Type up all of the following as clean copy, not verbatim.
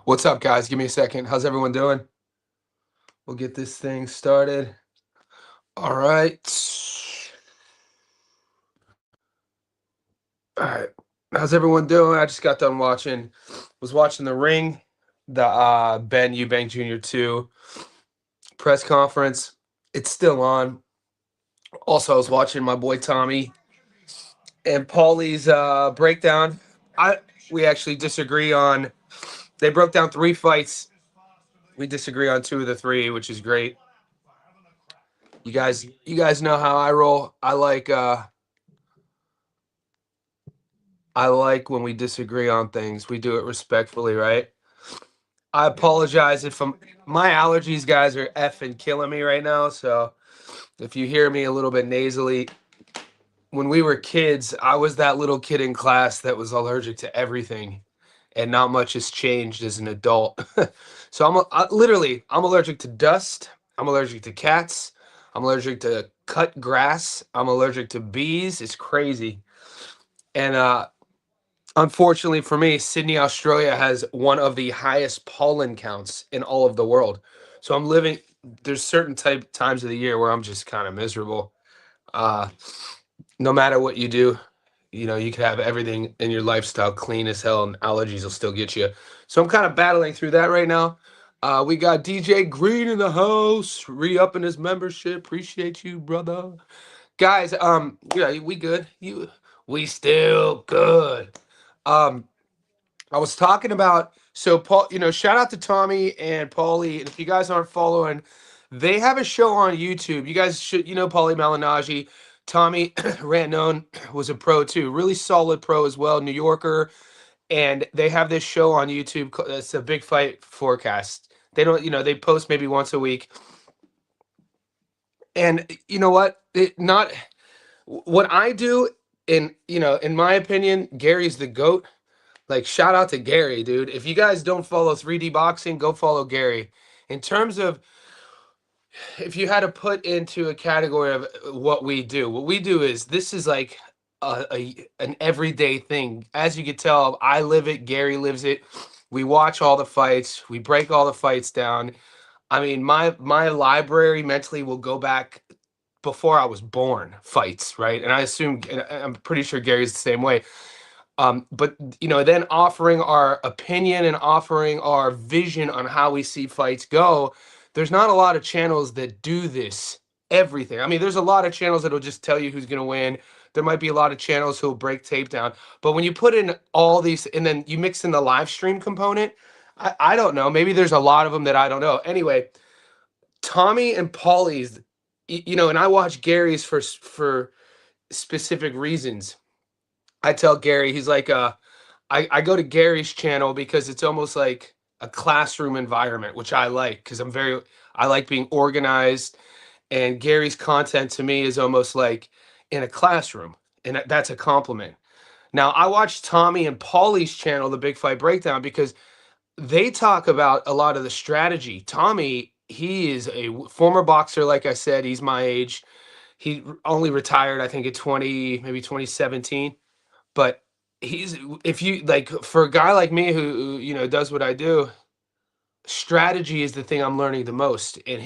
What's up, guys? Give me a second. How's everyone doing? We'll get this thing started. All right. All right. How's everyone doing? I just got done was watching The Ring, the Ben Eubank Jr. 2 press conference. It's still on. Also, I was watching my boy Tommy and Paulie's breakdown. I We actually disagree on. They broke down three fights. We disagree on two of the three, which is great. You guys know how I roll. I like when we disagree on things. We do it respectfully, right? I apologize if my allergies, guys, are effing killing me right now. So if you hear me a little bit nasally, when we were kids, I was that little kid in class that was allergic to everything, and not much has changed as an adult. So literally, I'm allergic to dust. I'm allergic to cats. I'm allergic to cut grass. I'm allergic to bees. It's crazy. And unfortunately for me, Sydney, Australia has one of the highest pollen counts in all of the world. So there's certain times of the year where I'm just kind of miserable. Uh, no matter what you do, you could have everything in your lifestyle clean as hell and allergies will still get you. So I'm kind of battling through that right now. We got DJ Green in the house, re-upping his membership. Appreciate you, brother. Guys, yeah, we good. We still good. Um, I was talking about Paul, shout out to Tommy and Paulie. And if you guys aren't following, they have a show on YouTube. You guys should, Paulie Malignaggi. Tommy Rantone was a pro too, really solid pro as well, New Yorker. And they have this show on YouTube. It's a Big Fight Forecast. They don't, they post maybe once a week. And you know what? Not what I do. In my opinion, Gary's the GOAT. Like, shout out to Gary, dude. If you guys don't follow 3D boxing, go follow Gary. In terms of, if you had to put into a category of what we do is this is like an everyday thing. As you can tell, I live it, Gary lives it. We watch all the fights, we break all the fights down. I mean, my library mentally will go back before I was born, fights, right? And I'm pretty sure Gary's the same way. But then offering our opinion and offering our vision on how we see fights go. There's not a lot of channels that do this. Everything. I mean, there's a lot of channels that'll just tell you who's going to win. There might be a lot of channels who'll break tape down. But when you put in all these and then you mix in the live stream component, I don't know. Maybe there's a lot of them that I don't know. Anyway, Tommy and Paulie's, and I watch Gary's for specific reasons. I tell Gary, he's like, I go to Gary's channel because it's almost like a classroom environment, which I like because I like being organized. And Gary's content to me is almost like in a classroom, and that's a compliment. Now, I watch Tommy and Paulie's channel, The Big Fight Breakdown, because they talk about a lot of the strategy. Tommy, he is a former boxer, like I said, he's my age. He only retired, I think, in maybe 2017. But if you like, for a guy like me who does what I do, strategy is the thing I'm learning the most. And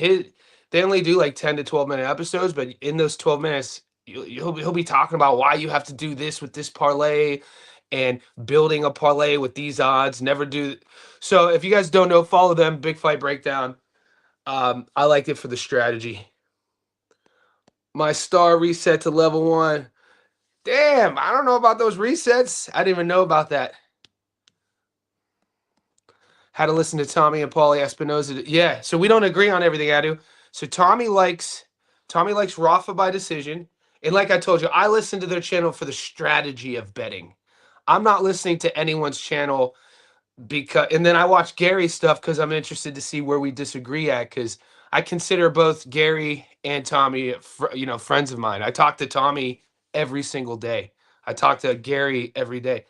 they only do like 10 to 12-minute episodes, but in those 12 minutes, he'll be talking about why you have to do this with this parlay and building a parlay with these odds. Never do. So if you guys don't know, follow them. Big Fight Breakdown. I liked it for the strategy. My star reset to level 1. Damn, I don't know about those resets. I didn't even know about that. How to listen to Tommy and Paulie Espinoza. Yeah, so we don't agree on everything I do. So Tommy likes Rafa by decision. And like I told you, I listen to their channel for the strategy of betting. I'm not listening to anyone's channel and then I watch Gary's stuff because I'm interested to see where we disagree at, because I consider both Gary and Tommy, friends of mine. I talk to Tommy every single day. I talk to Gary every day.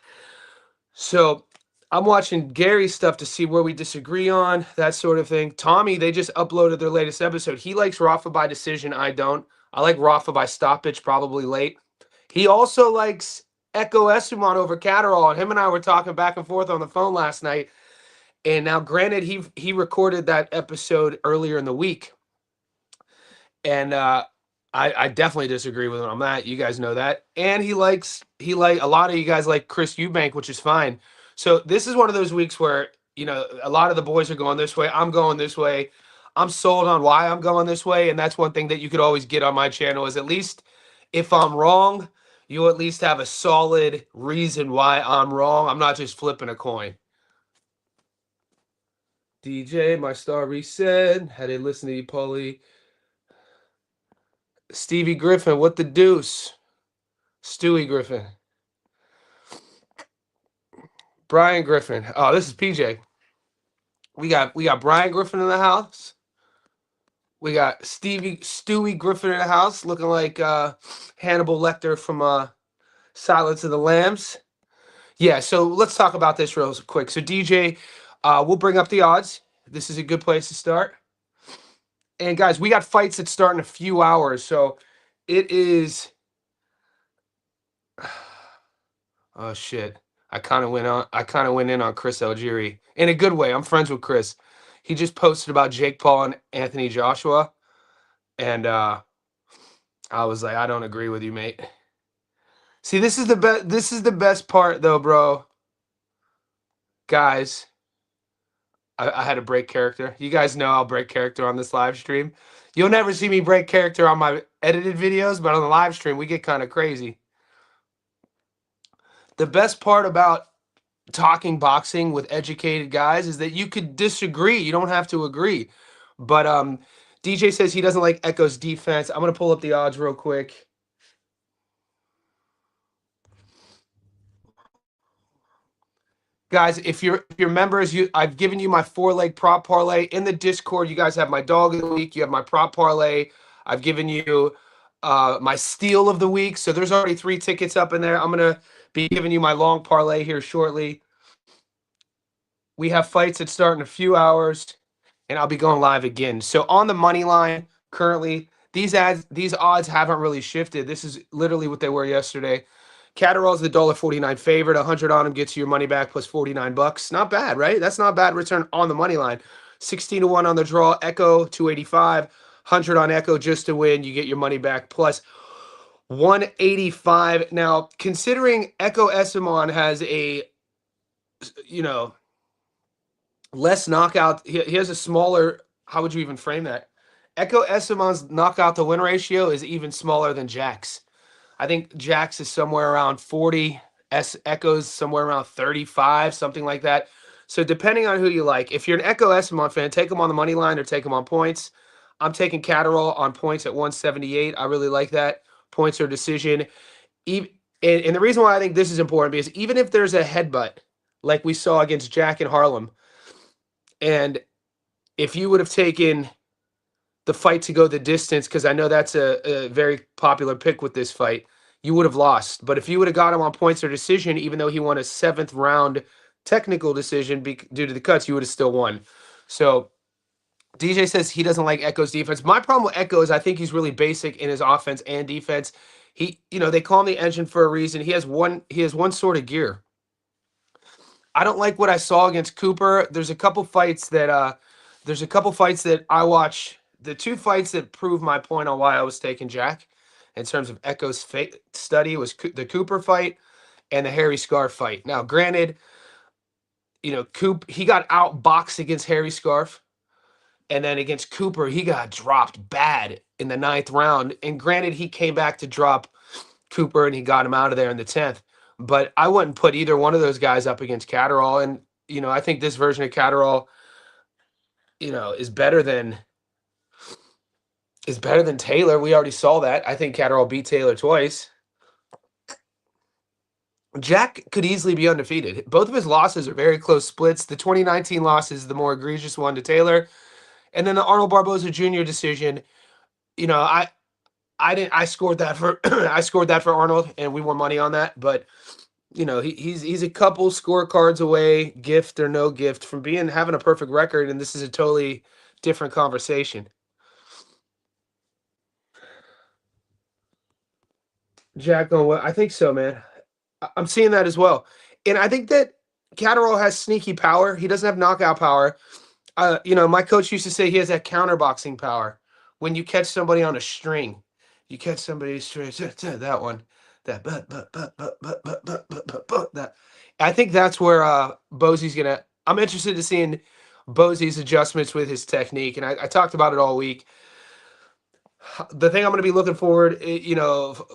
So I'm watching Gary's stuff to see where we disagree on, that sort of thing. Tommy, they just uploaded their latest episode. He likes Rafa by decision. I don't. I like Rafa by stoppage, probably late. He also likes Echo Esteban over Catterall, and him and I were talking back and forth on the phone last night. And now, granted, he recorded that episode earlier in the week, and I definitely disagree with him on that. You guys know that. And he like a lot of you guys like Chris Eubank, which is fine. So this is one of those weeks where, a lot of the boys are going this way. I'm going this way. I'm sold on why I'm going this way, and that's one thing that you could always get on my channel is at least if I'm wrong, you at least have a solid reason why I'm wrong. I'm not just flipping a coin. DJ, my star reset. Had to listen to you, Paulie. Stevie Griffin, what the deuce? Stewie Griffin. Brian Griffin. Oh, this is PJ. We got Brian Griffin in the house. We got Stewie Griffin in the house, looking like Hannibal Lecter from Silence of the Lambs. Yeah, so let's talk about this real quick. So DJ, we'll bring up the odds. This is a good place to start. And guys, we got fights that start in a few hours, so it is. Oh shit! I kind of went in on Chris Algieri in a good way. I'm friends with Chris. He just posted about Jake Paul and Anthony Joshua, and I was like, I don't agree with you, mate. See, this is the best. This is the best part, though, bro. Guys, I had to break character. You guys know I'll break character on this live stream. You'll never see me break character on my edited videos, but on the live stream, we get kind of crazy. The best part about talking boxing with educated guys is that you could disagree. You don't have to agree. But DJ says he doesn't like Echo's defense. I'm going to pull up the odds real quick. Guys, if you're members, I've given you my 4-leg prop parlay in the Discord. You guys have my dog of the week. You have my prop parlay. I've given you my steal of the week. So there's already 3 tickets up in there. I'm going to be giving you my long parlay here shortly. We have fights that start in a few hours, and I'll be going live again. So on the money line, currently, these odds haven't really shifted. This is literally what they were yesterday. Catterall's the $1.49 favorite. 100 on him gets you your money back plus 49 bucks. Not bad, right? That's not bad return on the money line. 16 to 1 on the draw. Echo 285. 100 on Echo just to win. You get your money back plus 185. Now, considering Echo Esimon has a, less knockout, he has a smaller, how would you even frame that? Echo Esimon's knockout to win ratio is even smaller than Jack's. I think Jack's is somewhere around 40, Echo's somewhere around 35, something like that. So depending on who you like, if you're an Echo Esimon fan, take him on the money line or take him on points. I'm taking Catterall on points at 178. I really like that. Points or decision. And the reason why I think this is important because even if there's a headbutt, like we saw against Jack in Harlem, and if you would have taken the fight to go the distance, because I know that's a very popular pick with this fight, you would have lost. But if you would have got him on points or decision, even though he won a 7th round technical decision due to the cuts, you would have still won. So DJ says he doesn't like Echo's defense. My problem with Echo is I think he's really basic in his offense and defense. They call him the engine for a reason. He has one sort of gear. I don't like what I saw against Cooper. There's a couple fights that I watch. The 2 fights that prove my point on why I was taking Jack in terms of Echo's study was the Cooper fight and the Harry Scarf fight. Now, granted, he got outboxed against Harry Scarf, and then against Cooper, he got dropped bad in the 9th round. And granted, he came back to drop Cooper and he got him out of there in the 10th. But I wouldn't put either one of those guys up against Catterall. And, I think this version of Catterall, is better than Taylor. We already saw that. I think Catterall beat Taylor twice. Jack could easily be undefeated. Both of his losses are very close splits. The 2019 loss is the more egregious one to Taylor. And then the Arnold Barboza Jr. decision, I scored that for I scored that for Arnold, and we won money on that. But he's a couple scorecards away, gift or no gift, from having a perfect record, and this is a totally different conversation. Jack on what? I think so, man. I'm seeing that as well, and I think that Catterall has sneaky power. He doesn't have knockout power. My coach used to say he has that counterboxing power. When you catch somebody on a string, you catch somebody straight. That one, that. I think that's where Bosey's gonna. I'm interested to seeing Bosey's adjustments with his technique, and I talked about it all week. The thing I'm going to be looking forward,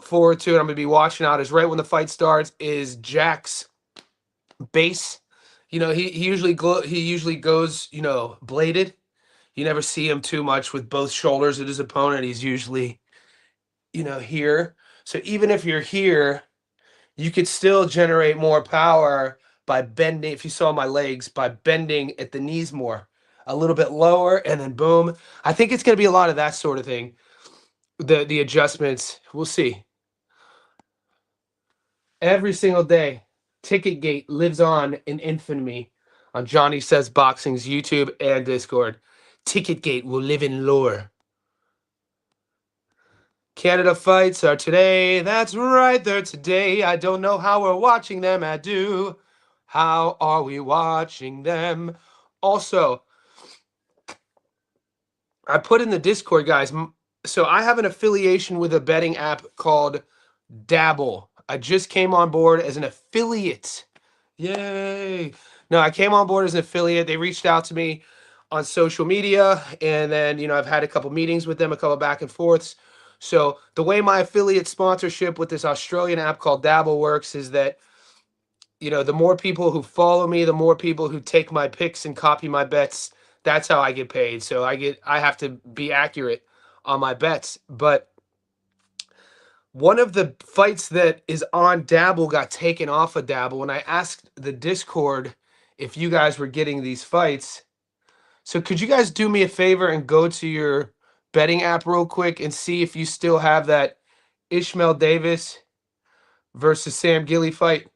forward to, and I'm going to be watching out is right when the fight starts is Jack's base. He usually goes bladed. You never see him too much with both shoulders at his opponent. He's usually here. So even if you're here, you could still generate more power by bending. If you saw my legs, by bending at the knees more, a little bit lower, and then boom. I think it's going to be a lot of that sort of thing. The adjustments, we'll see. Every single day, Ticketgate lives on in infamy on Johnny Says Boxing's YouTube and Discord. Ticketgate will live in lore. Canada fights are today. That's right, they're today. I don't know how we're watching them. I do. How are we watching them? Also, I put in the Discord, guys. So I have an affiliation with a betting app called Dabble. I just came on board as an affiliate. Yay. No, I came on board as an affiliate. They reached out to me on social media, and then, I've had a couple meetings with them, a couple back and forths. So the way my affiliate sponsorship with this Australian app called Dabble works is that, the more people who follow me, the more people who take my picks and copy my bets, that's how I get paid. So I have to be accurate on my bets. But one of the fights that is on Dabble got taken off of Dabble, and I asked the Discord if you guys were getting these fights. So could you guys do me a favor and go to your betting app real quick and see if you still have that Ishmael Davis versus Sam Gilly fight?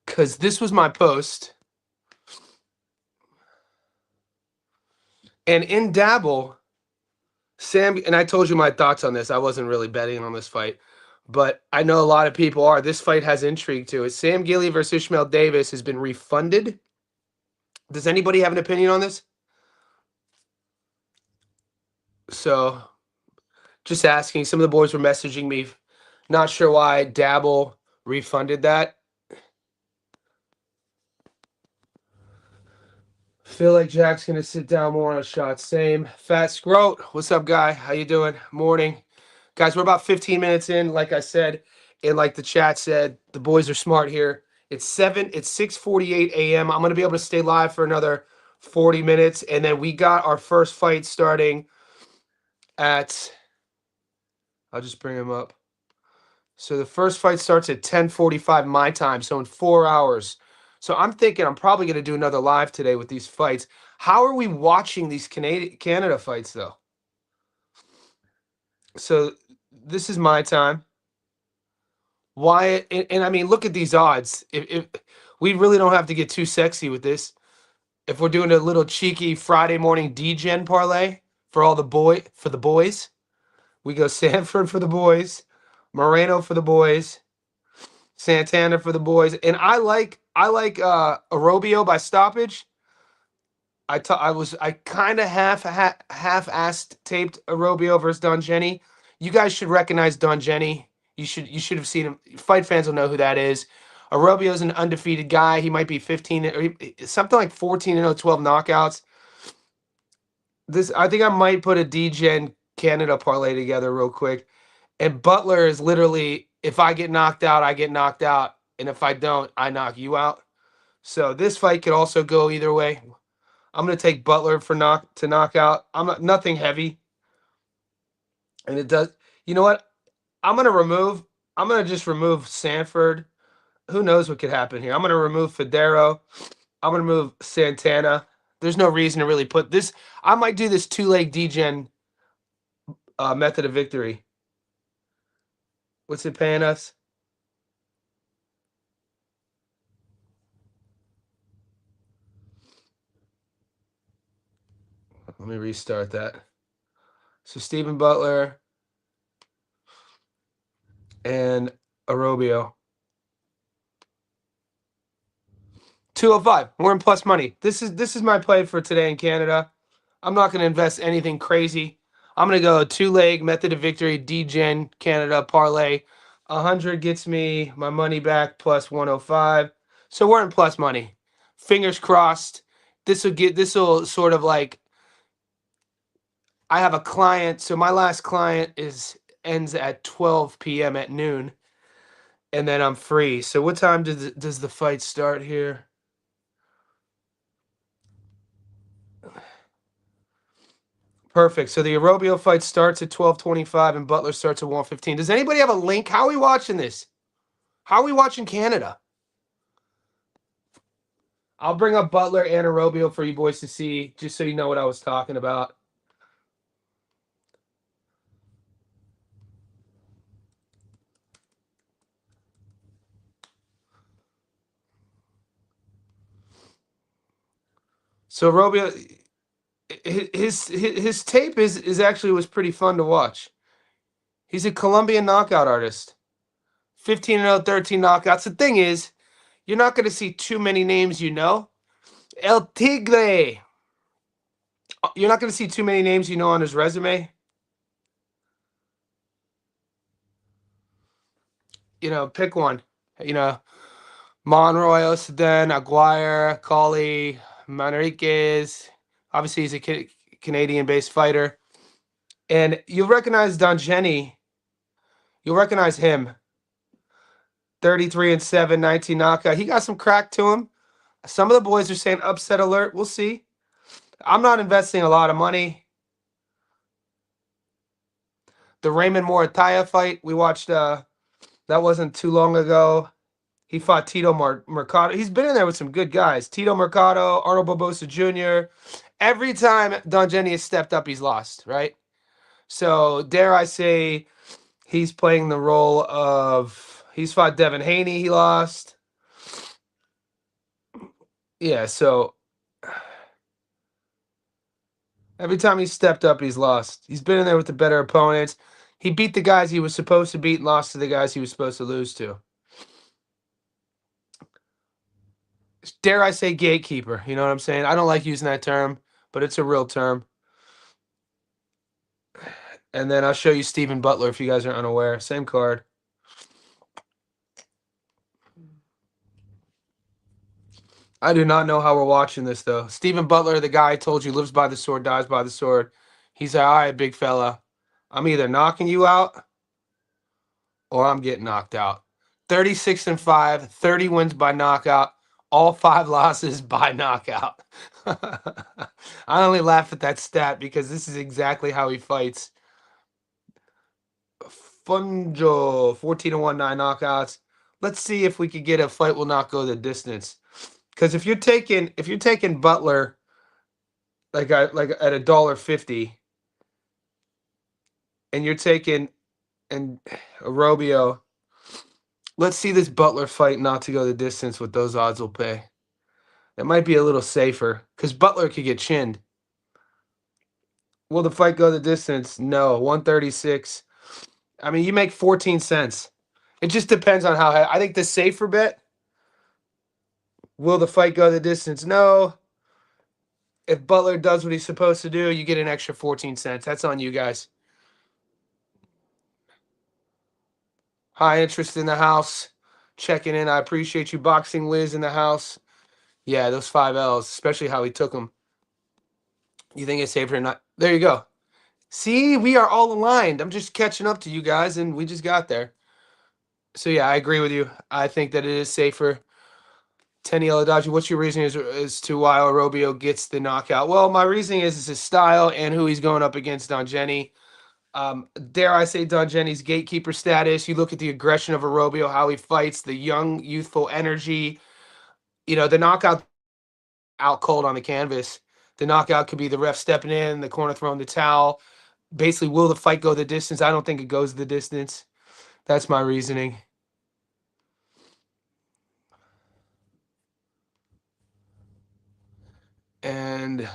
Because this was my post. And in Dabble, and I told you my thoughts on this. I wasn't really betting on this fight, but I know a lot of people are. This fight has intrigue to it. Sam Gilly versus Ishmael Davis has been refunded. Does anybody have an opinion on this? So, just asking. Some of the boys were messaging me. Not sure why Dabble refunded that. Feel like Jack's gonna sit down more on a shot. Same. Fat Scroat. What's up, guy? How you doing? Morning. Guys, we're about 15 minutes in. Like I said, and like the chat said, the boys are smart here. It's 6:48 a.m. I'm gonna be able to stay live for another 40 minutes, and then we got our first fight starting at. I'll just bring him up. So the first fight starts at 10:45 my time, so in 4 hours. So I'm thinking I'm probably going to do another live today with these fights. How are we watching these Canada fights, though? So this is my time. Wyatt, and I mean, look at these odds. If we really don't have to get too sexy with this. If we're doing a little cheeky Friday morning DGen parlay for the boys, we go Sanford for the boys, Moreno for the boys, Santana for the boys, and I like Arobio by stoppage. I kind of half-assed taped Arobio versus Don Jenny. You guys should recognize Don Jenny. You should have seen him. Fight fans will know who that is. Arobio's an undefeated guy. He might be 15 or something like 14-0, 12 knockouts. I think I might put a DGen Canada parlay together real quick. And Butler is literally, if I get knocked out, I get knocked out. And if I don't, I knock you out. So this fight could also go either way. I'm going to take Butler for knockout. Nothing heavy. And it does. You know what? I'm going to just remove Sanford. Who knows what could happen here? I'm going to remove Federo. I'm going to remove Santana. There's no reason to really put this. I might do this two-leg DGen method of victory. What's it paying us? Let me restart that. So Stephen Butler and Arobio. 205. We're in plus money. This is my play for today in Canada. I'm not going to invest anything crazy. I'm going to go 2-leg method of victory, DGen Canada parlay. 100 gets me my money back plus 105. So we're in plus money. Fingers crossed. This will sort of like, I have a client. So my last client ends at 12 p.m. at noon, and then I'm free. So what time does the fight start here? Perfect. So the Arobio fight starts at 12:25 and Butler starts at 1:15. Does anybody have a link? How are we watching this? How are we watching Canada? I'll bring up Butler and Arobio for you boys to see, just so you know what I was talking about. So Arobio, his tape is actually was pretty fun to watch. He's a Colombian knockout artist. 15-0, 13 knockouts. The thing is, you're not going to see too many names you know. El Tigre. You're not going to see too many names you know on his resume. You know, pick one. You know, Monroy, Osaden, Aguirre, Colley, Manriquez. Obviously, he's a Canadian-based fighter. And you'll recognize Don Jenny. You'll recognize him. 33-7, 19 knockout. He got some crack to him. Some of the boys are saying upset alert. We'll see. I'm not investing a lot of money. The Raymond Morataya fight we watched, that wasn't too long ago. He fought Tito Mercado. He's been in there with some good guys. Tito Mercado, Arnold Barbosa Jr. Every time Don Jenny has stepped up, he's lost, right? So dare I say he's playing the role of, he's fought Devin Haney, he lost. Yeah, so every time he's stepped up, he's lost. He's been in there with the better opponents. He beat the guys he was supposed to beat and lost to the guys he was supposed to lose to. Dare I say gatekeeper, you know what I'm saying? I don't like using that term, but it's a real term. And then I'll show you Stephen Butler if you guys are unaware. Same card. I do not know how we're watching this, though. Stephen Butler, the guy I told you lives by the sword, dies by the sword. He's like, all right, big fella. I'm either knocking you out or I'm getting knocked out. 36-5, 30 wins by knockout, all 5 losses by knockout. I only laugh at that stat because this is exactly how he fights. Funjo, 14-1, 9 knockouts. Let's see if we could get a fight will not go the distance. Because if you're taking Butler like at $1.50, and you're taking Arobio, let's see this Butler fight not to go the distance. What those odds will pay. That might be a little safer because Butler could get chinned. Will the fight go the distance? No, 136. I mean, you make 14 cents. It just depends on how. I think the safer bet. Will the fight go the distance? No. If Butler does what he's supposed to do, you get an extra 14 cents. That's on you guys. High interest in the house. Checking in. I appreciate you. Boxing Liz in the house. Yeah, those 5 L's, especially how he took them. You think it's safer or not? There you go. See, we are all aligned. I'm just catching up to you guys, and we just got there. So, yeah, I agree with you. I think that it is safer. 10 Yellow Dodgy, what's your reasoning as to why Arobio gets the knockout? Well, my reasoning is his style and who he's going up against, Don Jenny. Dare I say Don Jenny's gatekeeper status. You look at the aggression of Arobio, how he fights, the young, youthful energy. You know, the knockout out cold on the canvas. The knockout could be the ref stepping in, the corner throwing the towel. Basically, will the fight go the distance? I don't think it goes the distance. That's my reasoning. And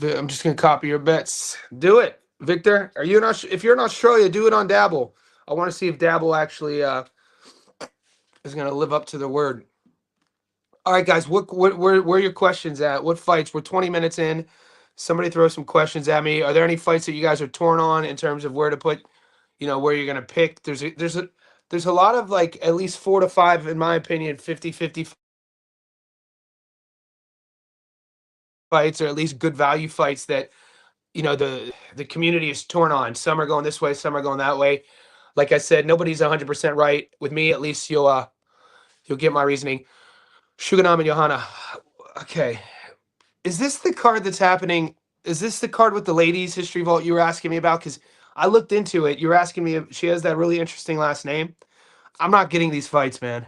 I'm just gonna copy your bets. Do it, Victor. Are you not? If you're in Australia, do it on Dabble. I want to see if Dabble actually is gonna live up to the word. All right, guys. Where are your questions at? What fights? We're 20 minutes in. Somebody throw some questions at me. Are there any fights that you guys are torn on in terms of where to put, where you're gonna pick? There's a lot of like at least 4 to 5, in my opinion, 50-50 fights, or at least good value fights that the community is torn on. Some are going this way, some are going that way. Like I said, nobody's 100% right. With me, at least you'll get my reasoning. Shuganam and Johanna. Okay. Is this the card that's happening? Is this the card with the ladies history vault you were asking me about? Because I looked into it. You were asking me if she has that really interesting last name. I'm not getting these fights, man.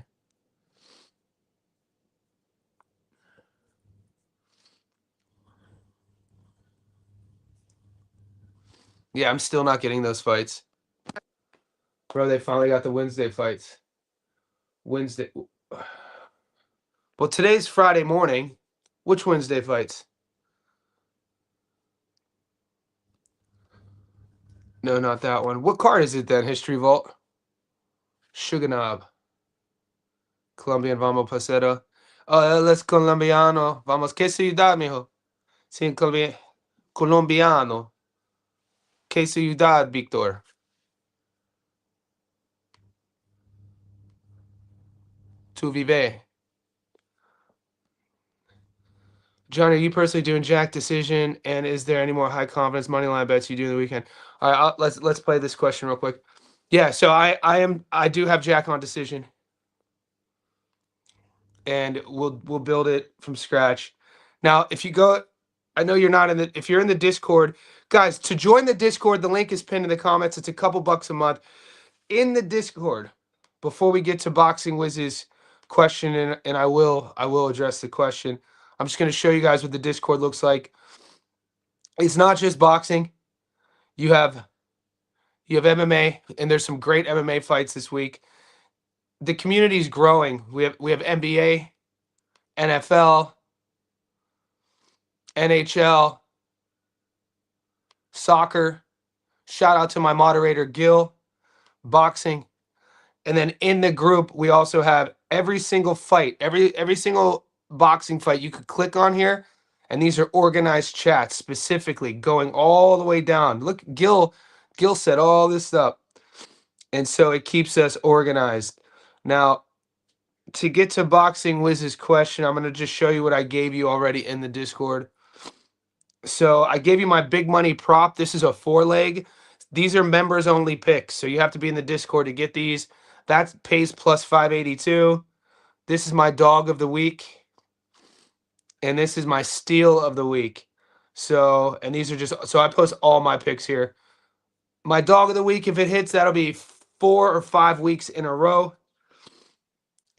Yeah, I'm still not getting those fights. Bro, they finally got the Wednesday fights. Wednesday. Well, today's Friday morning. Which Wednesday fights? No, not that one. What card is it then? History Vault. Shuganab. Colombian, vamos pasero. Él es colombiano. Vamos, ¿qué ciudad, mijo? Sí, colombiano. ¿Qué ciudad, Víctor? Tu vive. Johnny, are you personally doing Jack decision? And is there any more high confidence money line bets you do in the weekend? All right, let's play this question real quick. Yeah, so I do have Jack on decision, and we'll build it from scratch. Now, if you go, I know you're not in the. If you're in the Discord, guys, to join the Discord, the link is pinned in the comments. It's a couple bucks a month in the Discord. Before we get to Boxing Wiz's question, and I will address the question. I'm just going to show you guys what the Discord looks like. It's not just boxing. You have MMA, and there's some great MMA fights this week. The community is growing. We have NBA, NFL, NHL, soccer. Shout out to my moderator Gil, boxing. And then in the group, we also have every single fight, every single boxing fight you could click on here. And these are organized chats specifically going all the way down. Look, Gil set all this up. And so it keeps us organized. Now, to get to Boxing Wiz's question, I'm going to just show you what I gave you already in the Discord. So I gave you my big money prop. This is a 4-leg. These are members only picks. So you have to be in the Discord to get these. That pays plus 582. This is my dog of the week. And this is my steal of the week. So, and these are just, so I post all my picks here. My dog of the week, if it hits, that'll be 4 or 5 weeks in a row.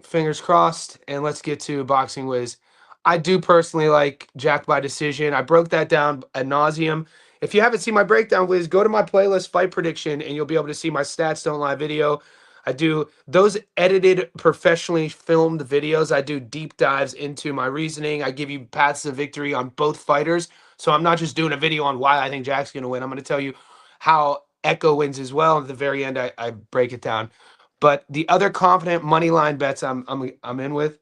Fingers crossed. And let's get to Boxing Wiz. I do personally like Jack by decision. I broke that down ad nauseum. If you haven't seen my breakdown, Wiz, go to my playlist, Fight Prediction, and you'll be able to see my Stats Don't Lie video. I do those edited, professionally filmed videos. I do deep dives into my reasoning. I give you paths of victory on both fighters. So I'm not just doing a video on why I think Jack's going to win. I'm going to tell you how Echo wins as well. At the very end, I break it down. But the other confident money line bets I'm in with.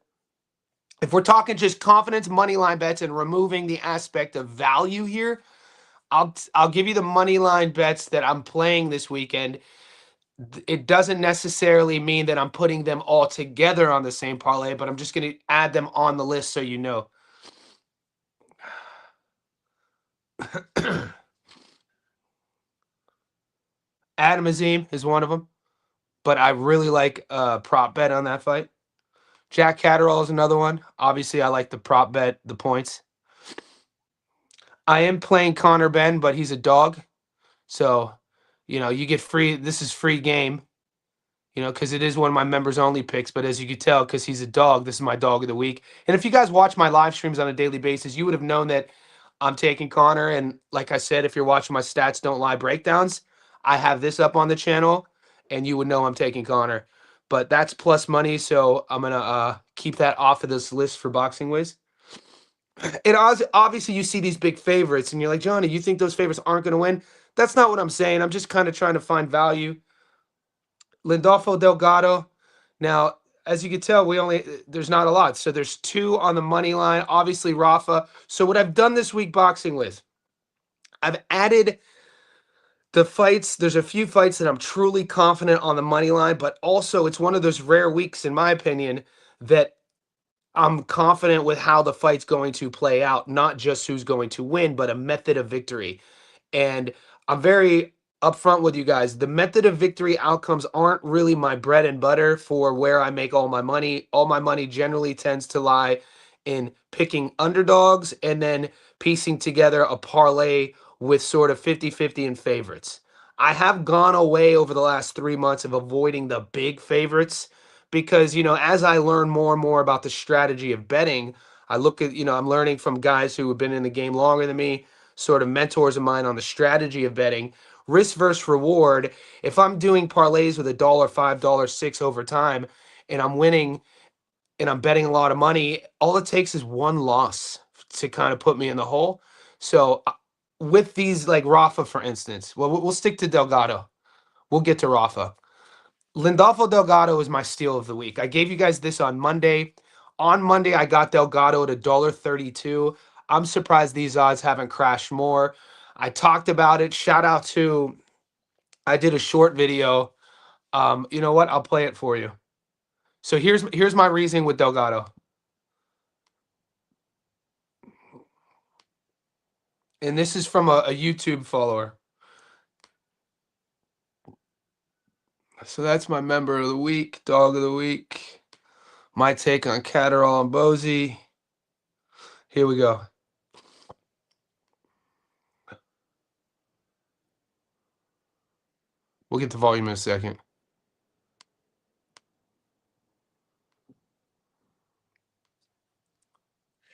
If we're talking just confidence money line bets and removing the aspect of value here, I'll give you the money line bets that I'm playing this weekend. It doesn't necessarily mean that I'm putting them all together on the same parlay, but I'm just going to add them on the list so you know. Adam Azim is one of them, but I really like prop bet on that fight. Jack Catterall is another one. Obviously, I like the prop bet, the points. I am playing Connor Benn, but he's a dog. So, you get free. This is free game, because it is one of my members only picks. But as you can tell, because he's a dog, this is my dog of the week. And if you guys watch my live streams on a daily basis, you would have known that I'm taking Connor. And like I said, if you're watching my Stats Don't Lie breakdowns, I have this up on the channel, and you would know I'm taking Connor. But that's plus money, so I'm going to keep that off of this list for Boxing Wiz. It obviously you see these big favorites, and you're like, Johnny, you think those favorites aren't going to win? That's not what I'm saying. I'm just kind of trying to find value. Lindolfo Delgado. Now, as you can tell, there's not a lot. So there's 2 on the money line, obviously Rafa. So what I've done this week boxing with, I've added the fights. There's a few fights that I'm truly confident on the money line, but also it's one of those rare weeks, in my opinion, that I'm confident with how the fight's going to play out, not just who's going to win, but a method of victory. And I'm very upfront with you guys. The method of victory outcomes aren't really my bread and butter for where I make all my money. All my money generally tends to lie in picking underdogs and then piecing together a parlay with sort of 50-50 in favorites. I have gone away over the last 3 months of avoiding the big favorites because, as I learn more and more about the strategy of betting, I look at, I'm learning from guys who have been in the game longer than me, sort of mentors of mine on the strategy of betting, risk versus reward. If I'm doing parlays with $1, $5, $6 over time, and I'm winning and I'm betting a lot of money, all it takes is one loss to kind of put me in the hole. So with these, like Rafa, for instance, well, we'll stick to Delgado. We'll get to Rafa. Lindolfo Delgado is my steal of the week. I gave you guys this on Monday. On Monday, I got Delgado at $1.32. I'm surprised these odds haven't crashed more. I talked about it. Shout out to, I did a short video. You know what? I'll play it for you. So here's my reasoning with Delgado. And this is from a YouTube follower. So that's my member of the week, dog of the week. My take on Catterall and Bozy. Here we go. We'll get the volume in a second.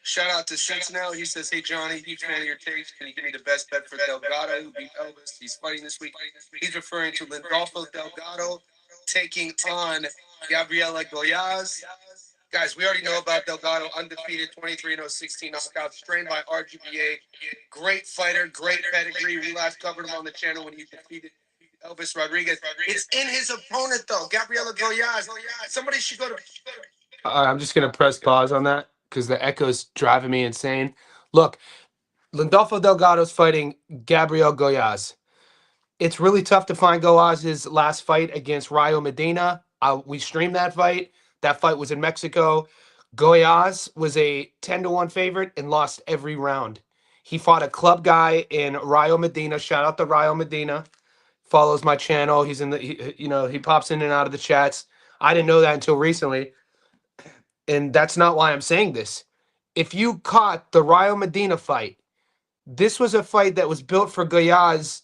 Shout out to Cincinnati. He says, "Hey Johnny, huge fan of your takes. Can you give me the best bet for Delgado, who beat Elvis? He's fighting this week." He's referring to Lindolfo Delgado taking on Gabriela Goyaz. Guys, we already know about Delgado, undefeated, 23-0, 16 knockouts, trained by RGBA. Great fighter, great pedigree. We last covered him on the channel when he defeated Elvis Rodriguez. It's in his opponent, though, Gabriela Goyaz. Somebody should go to... I'm just going to press pause on that because the echo's driving me insane. Look, Lindolfo Delgado's fighting Gabriel Goyaz. It's really tough to find Goyaz's last fight against Rayo Medina. We streamed that fight. That fight was in Mexico. Goyaz was a 10-1 favorite and lost every round. He fought a club guy in Rayo Medina. Shout out to Rayo Medina. Follows my channel. He's in the, he pops in and out of the chats. I didn't know that until recently. And that's not why I'm saying this. If you caught the Rayo Medina fight, this was a fight that was built for Goyaz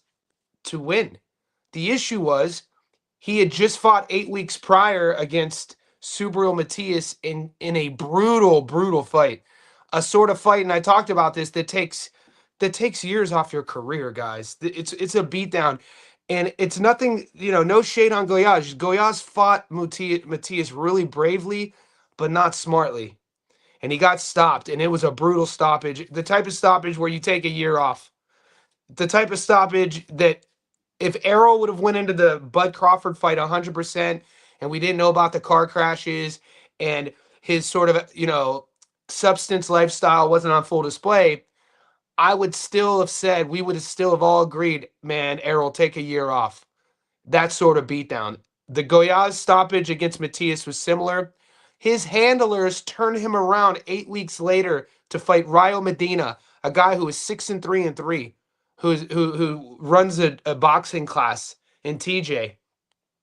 to win. The issue was he had just fought 8 weeks prior against Subriel Matias in a brutal fight. A sort of fight, and I talked about this, that takes years off your career, guys. It's a beatdown. And it's nothing, no shade on Goyaz. Goyaz fought Matias really bravely, but not smartly. And he got stopped, and it was a brutal stoppage. The type of stoppage where you take a year off. The type of stoppage that if Errol would have went into the Bud Crawford fight 100% and we didn't know about the car crashes and his sort of, substance lifestyle wasn't on full display, I would still have said, we would have still have all agreed, man, Errol, take a year off. That sort of beatdown. The Goyaz stoppage against Matias was similar. His handlers turned him around 8 weeks later to fight Rayo Medina, a guy who is 6-3-3, who runs a boxing class in TJ,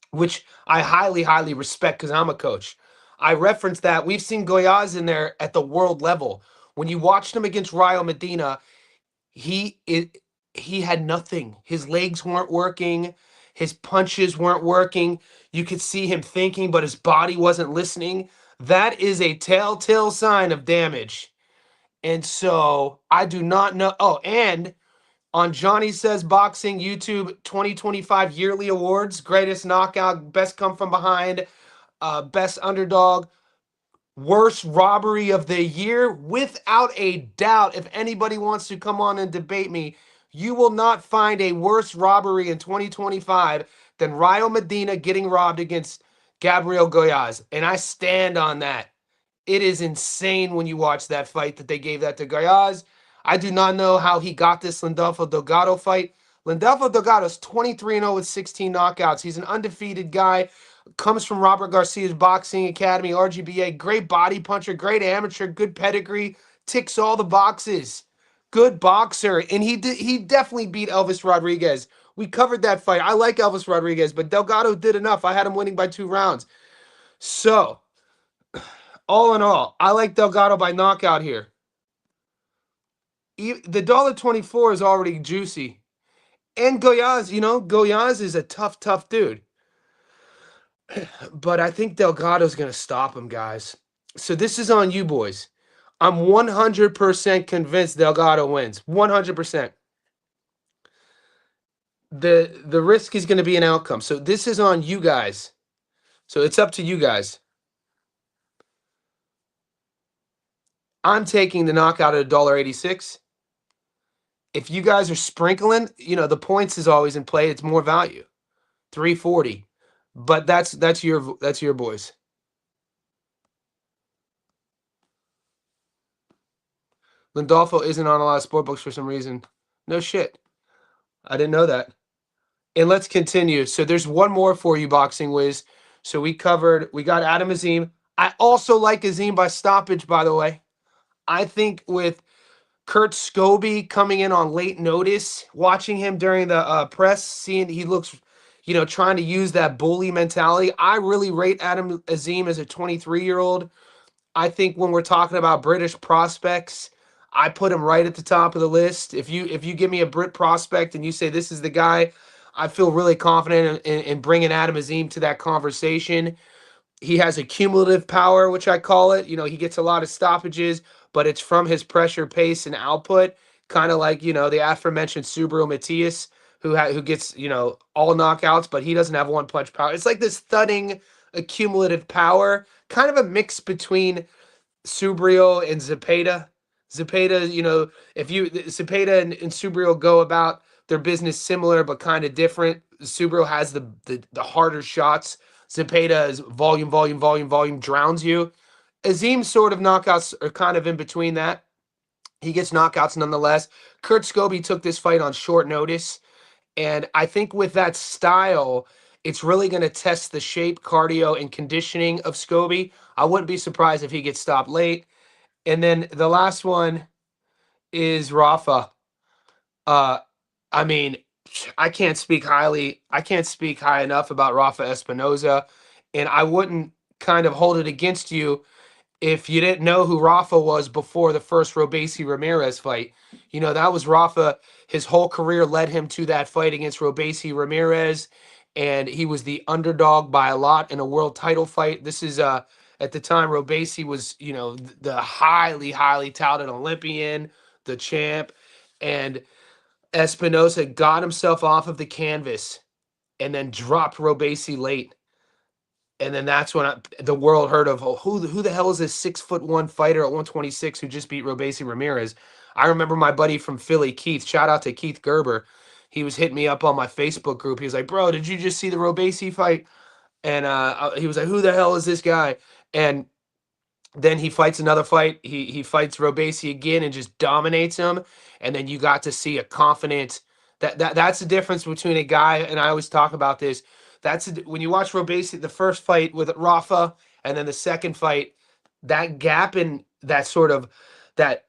which I highly respect because I'm a coach. I referenced that. We've seen Goyaz in there at the world level. When you watched him against Rayo Medina, he had nothing. His legs weren't working. His punches weren't working. You could see him thinking, but his body wasn't listening. That is a telltale sign of damage. And so I do not know. Oh, and on Johnny Says Boxing YouTube 2025 yearly awards, greatest knockout, best come from behind, best underdog, worst robbery of the year, without a doubt. If anybody wants to come on and debate me, you will not find a worse robbery in 2025 than Rayo Medina getting robbed against Gabriel Goyaz. And I stand on that. It is insane when you watch that fight that they gave that to Goyaz. I do not know how he got this Landolfo Delgado fight. Landolfo Delgado's 23-0 with 16 knockouts. He's an undefeated guy. Comes from Robert Garcia's Boxing Academy, RGBA. Great body puncher, great amateur, good pedigree. Ticks all the boxes. Good boxer. And he definitely beat Elvis Rodriguez. We covered that fight. I like Elvis Rodriguez, but Delgado did enough. I had him winning by 2 rounds. So, all in all, I like Delgado by knockout here. The $1.24 is already juicy. And Goyaz, Goyaz is a tough, tough dude. But I think Delgado's going to stop him, guys. So this is on you, boys. I'm 100% convinced Delgado wins. 100%. The risk is going to be an outcome. So this is on you guys. So it's up to you guys. I'm taking the knockout at $1.86. If you guys are sprinkling, the points is always in play. It's more value. 340. But that's your boys. Landolfo isn't on a lot of sportbooks for some reason. No shit. I didn't know that. And let's continue. So there's one more for you, Boxing Wiz. So we got Adam Azim. I also like Azim by stoppage, by the way. I think with Kurt Scobie coming in on late notice, watching him during the press, seeing he looks, trying to use that bully mentality. I really rate Adam Azim as a 23-year-old. I think when we're talking about British prospects, I put him right at the top of the list. If you give me a Brit prospect and you say this is the guy, I feel really confident in bringing Adam Azim to that conversation. He has a cumulative power, which I call it. He gets a lot of stoppages, but it's from his pressure, pace, and output. Kind of like, the aforementioned Subaru Matias, who gets, all knockouts, but he doesn't have one punch power. It's like this thudding accumulative power, kind of a mix between Subriel and Zepeda. Zepeda, if Zepeda and Subriel go about their business similar but kind of different. Subriel has the harder shots. Zepeda is volume, volume, volume, volume, drowns you. Azim's sort of knockouts are kind of in between that. He gets knockouts nonetheless. Kurt Scobie took this fight on short notice. And I think with that style, it's really going to test the shape, cardio, and conditioning of Scobie. I wouldn't be surprised if he gets stopped late. And then the last one is Rafa. I mean, I can't speak high enough about Rafa Espinoza, and I wouldn't kind of hold it against you if you didn't know who Rafa was before the first Robesi Ramirez fight. That was Rafa. His whole career led him to that fight against Robesi Ramirez, and he was the underdog by a lot in a world title fight. This is at the time Robesi was, the highly, highly touted Olympian, the champ, and Espinosa got himself off of the canvas and then dropped Robesi late. And then that's when the world heard of who the hell is this 6'1" fighter at 126 who just beat Robesi Ramirez. I remember my buddy from Philly, Keith. Shout out to Keith Gerber. He was hitting me up on my Facebook group. He was like, "Bro, did you just see the Robesi fight?" And he was like, "Who the hell is this guy?" And then he fights another fight. He fights Robesi again and just dominates him. And then you got to see a confident. That's the difference between a guy, and I always talk about this. When you watch Robesi, the first fight with Rafa, and then the second fight, that gap in that sort of that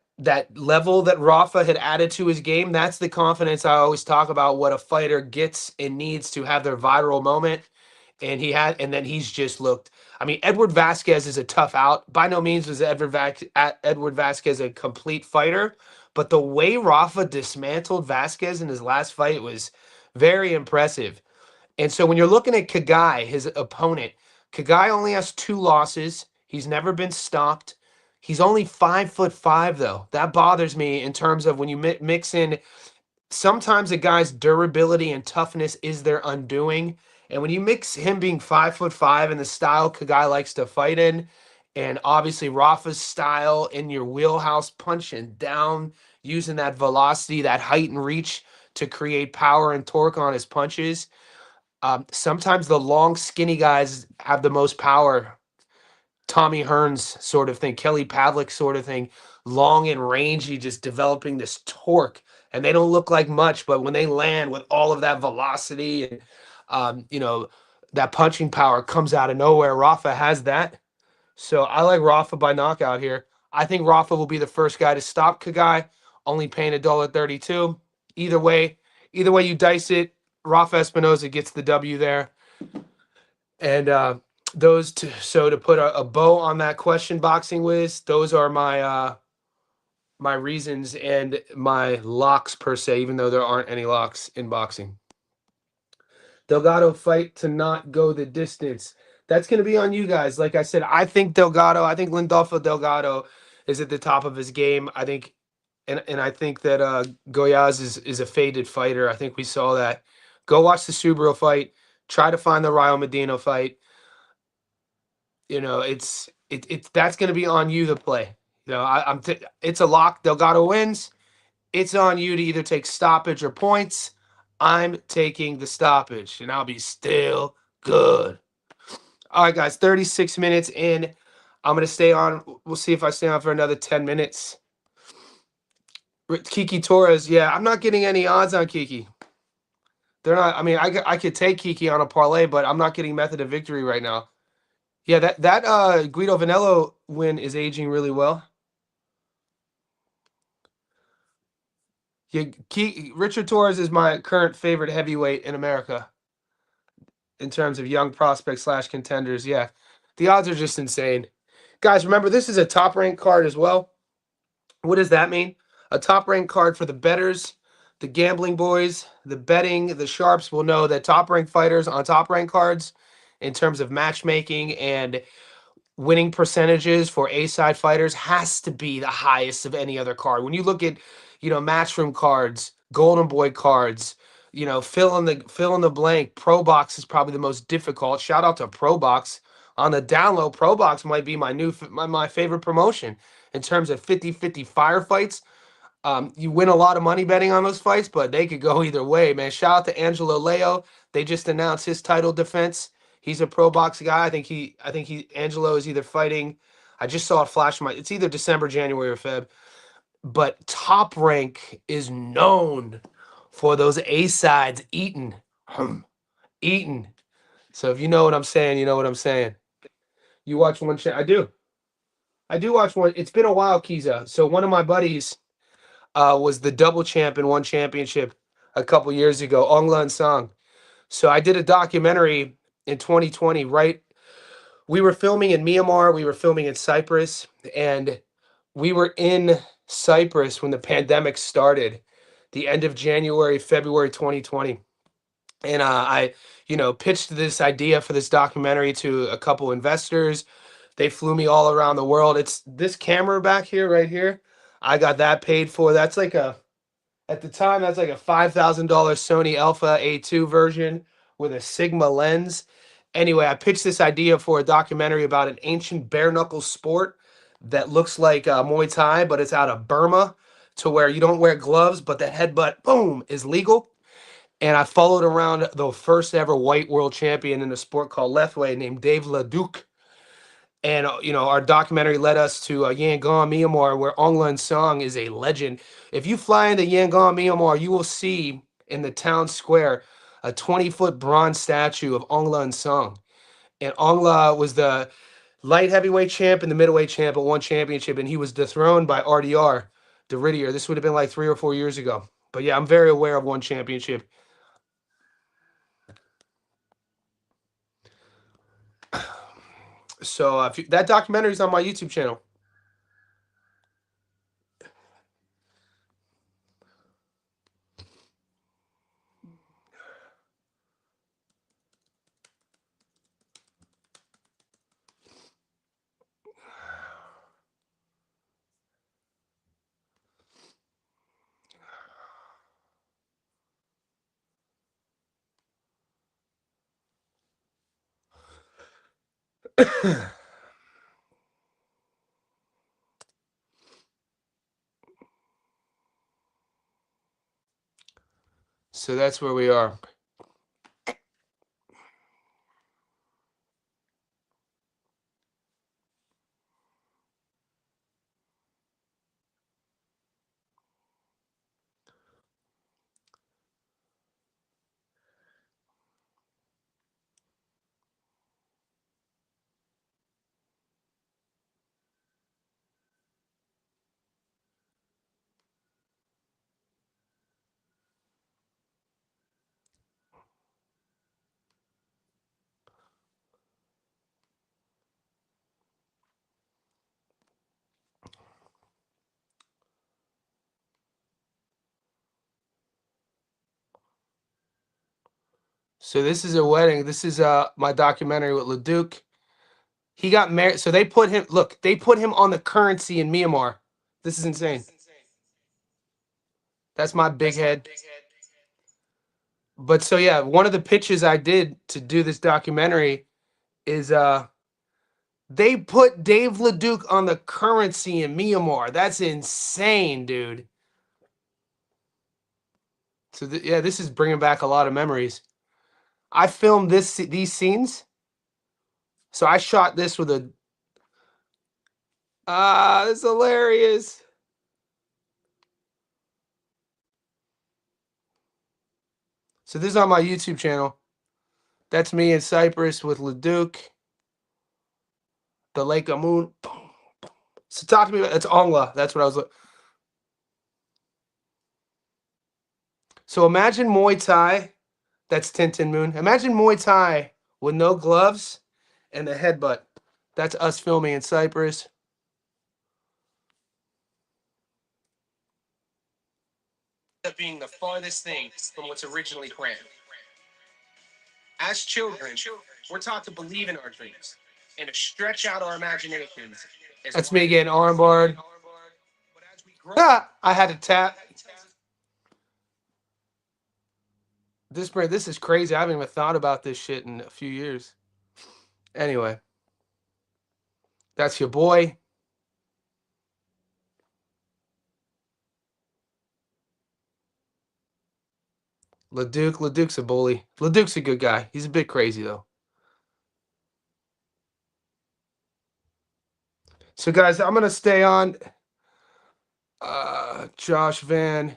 level that Rafa had added to his game. That's the confidence I always talk about. What a fighter gets and needs to have their viral moment. And then he's just looked. I mean, Edward Vasquez is a tough out. By no means was Edward Vasquez a complete fighter, but the way Rafa dismantled Vasquez in his last fight was very impressive. And so when you're looking at Kagai, his opponent, Kagai only has 2 losses. He's never been stopped. He's only 5'5", though. That bothers me in terms of when you mix in. Sometimes a guy's durability and toughness is their undoing. And when you mix him being 5'5" and the style Kagai likes to fight in, and obviously Rafa's style in your wheelhouse, punching down, using that velocity, that height and reach to create power and torque on his punches, Sometimes the long, skinny guys have the most power. Tommy Hearns sort of thing, Kelly Pavlik sort of thing, long and rangy, just developing this torque. And they don't look like much, but when they land with all of that velocity and that punching power comes out of nowhere. Rafa has that. So I like Rafa by knockout here. I think Rafa will be the first guy to stop Kagai, only paying $1.32. Either way you dice it, Rafa Espinoza gets the W there. And those two, so to put a bow on that question, Boxing Wiz, those are my reasons and my locks per se, even though there aren't any locks in boxing. Delgado fight to not go the distance. That's going to be on you guys. Like I said, I think Lindolfo Delgado is at the top of his game. I think, and I think that Goiás is a faded fighter. I think we saw that. Go watch the Subaru fight. Try to find the Raul Medina fight. It's that's going to be on you to play. It's a lock. Delgado wins. It's on you to either take stoppage or points. I'm taking the stoppage, and I'll be still good. All right, guys, 36 minutes in. I'm going to stay on. We'll see if I stay on for another 10 minutes. Kiki Torres, yeah, I'm not getting any odds on Kiki. They're not. I mean, I could take Kiki on a parlay, but I'm not getting method of victory right now. Yeah, that Guido Vanello win is aging really well. Yeah, Richard Torres is my current favorite heavyweight in America in terms of young prospects / contenders. Yeah, the odds are just insane. Guys, remember, this is a top-ranked card as well. What does that mean? A top-ranked card for the bettors, the gambling boys, the betting, the sharps will know that top-ranked fighters on top-ranked cards in terms of matchmaking and winning percentages for A-side fighters has to be the highest of any other card. When you look at, Matchroom cards, Golden Boy cards, fill in the blank. Pro Box is probably the most difficult. Shout out to Pro Box. On the download, Pro Box might be my favorite promotion in terms of 50-50 firefights. You win a lot of money betting on those fights, but they could go either way, man. Shout out to Angelo Leo. They just announced his title defense. He's a pro box guy. Angelo is either fighting. I just saw it flash it's either December, January, or Feb. But Top Rank is known for those A sides eating. Eating. So if you know what I'm saying, you know what I'm saying. You watch one I do. I do watch one. It's been a while, Kiza. So one of my buddies was the double champ in one championship a couple years ago, Onglan Song. So I did a documentary in 2020, right? We were filming in Myanmar, we were filming in Cyprus, and we were in Cyprus when the pandemic started, the end of January, February 2020. And I, pitched this idea for this documentary to a couple investors. They flew me all around the world. It's this camera back here, right here. I got that paid for. At the time, that's like a $5,000 Sony Alpha A2 version with a Sigma lens. Anyway, I pitched this idea for a documentary about an ancient bare knuckle sport that looks like Muay Thai, but it's out of Burma, to where you don't wear gloves, but the headbutt, boom, is legal. And I followed around the first ever white world champion in a sport called Lethwei named Dave Leduc. And our documentary led us to Yangon, Myanmar, where Onglan Song is a legend. If you fly into Yangon, Myanmar, you will see in the town square a 20-foot bronze statue of Onglan Song. And Ongla was the light heavyweight champ and the middleweight champ at one championship, and he was dethroned by RDR, Derridier. This would have been like 3 or 4 years ago. But yeah, I'm very aware of one championship. So that documentary is on my YouTube channel. So that's where we are. So this is a wedding. This is my documentary with Leduc. He got married. So they put him. Look, they put him on the currency in Myanmar. This is insane. That's my big head. But so yeah, one of the pitches I did to do this documentary is they put Dave Leduc on the currency in Myanmar. That's insane, dude. So yeah, this is bringing back a lot of memories. I filmed these scenes. So I shot this with a it's hilarious. So this is on my YouTube channel. That's me in Cyprus with Leduc. The Lake of Moon. So talk to me about, it's Ongla. That's what I was looking. So imagine Muay Thai. That's Tintin Moon. Imagine Muay Thai with no gloves and a headbutt. That's us filming in Cyprus. Being the farthest thing from what's originally planned. As children, we're taught to believe in our dreams and to stretch out our imaginations. That's me getting armbarred. I had to tap. This is crazy. I haven't even thought about this shit in a few years. Anyway, that's your boy. Leduc. Leduc's a bully. Leduc's a good guy. He's a bit crazy though. So guys, I'm gonna stay on. Josh Van.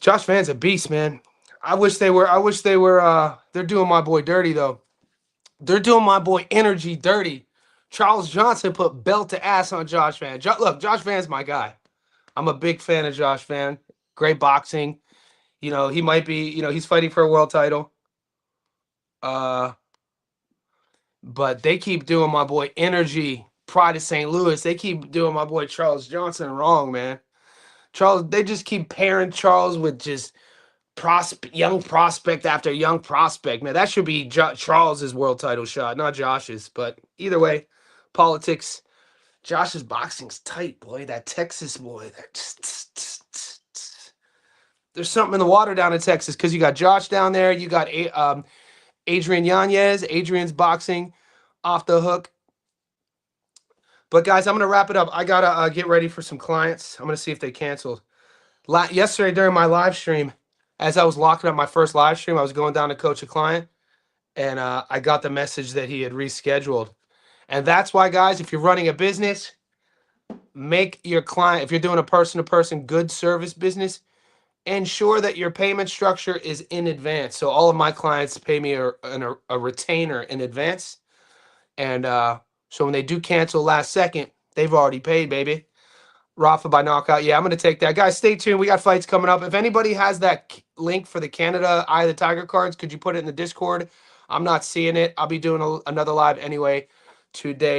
Josh Van's a beast, man. I wish they were. They're doing my boy dirty though. They're doing my boy Energy dirty. Charles Johnson put belt to ass on Josh Van. Look, Josh Van's my guy. I'm a big fan of Josh Van. Great boxing. You know, he might be, he's fighting for a world title. But they keep doing my boy Energy, Pride of St. Louis. They keep doing my boy Charles Johnson wrong, man. They just keep pairing Charles with just young prospect after young prospect, man. That should be Charles's world title shot, not Josh's. But either way, politics. Josh's boxing's tight, boy. That Texas boy. There's something in the water down in Texas because you got Josh down there. You got Adrian Yanez. Adrian's boxing off the hook. But guys, I'm gonna wrap it up. I gotta get ready for some clients. I'm gonna see if they canceled. Yesterday during my live stream, as I was locking up my first live stream, I was going down to coach a client, and I got the message that he had rescheduled. And that's why, guys, if you're running a business, make your client, if you're doing a person-to-person good service business, ensure that your payment structure is in advance. So all of my clients pay me a retainer in advance. And so when they do cancel last second, they've already paid, baby. Rafa by knockout. Yeah, I'm going to take that. Guys, stay tuned. We got fights coming up. If anybody has that link for the Canada Eye of the Tiger cards, could you put it in the Discord? I'm not seeing it. I'll be doing another live anyway today.